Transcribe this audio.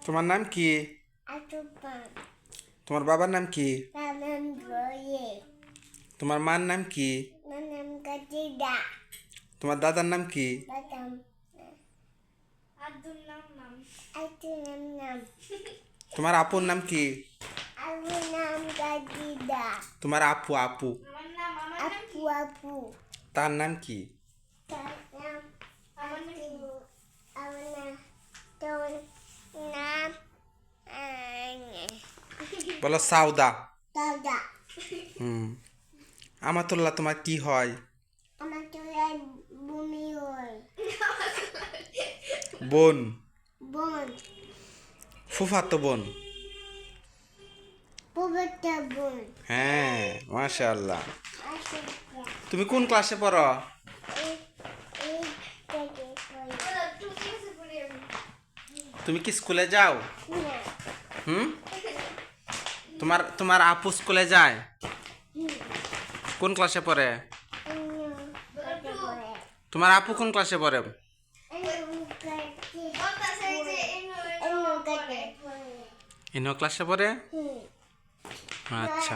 তোমার নাম কি? Atupan. তোমার বাবার নাম কি? Tanam Boye. তোমার মার নাম কি? Nanam Katida. তোমার দাদার নাম কি? Batam. Adun Nam. তোমার আপুর নাম কি? Adunam Katida. তোমার আপু Apu. তার নাম কি? Tanam. Avana. Ton. Nam. বলো সাউদা। Tada. আমাতুল্লাহ তোমার কি হয়? আমার চুলের বমি হয়। বোন। বোন। ফুফাতো বোন। পবিত্র বোন। হ্যাঁ, মাশাআল্লাহ। আচ্ছা। তুমি কোন ক্লাসে পড়ো? এই থেকে কই। তুমি কি স্কুলে যাও? না। হুম তোমার আপু স্কুলে যায়? কোন ক্লাসে পড়ে? তোমার আপু কোন ক্লাসে পড়ে? ইনো ক্লাসে পড়ে? আচ্ছা।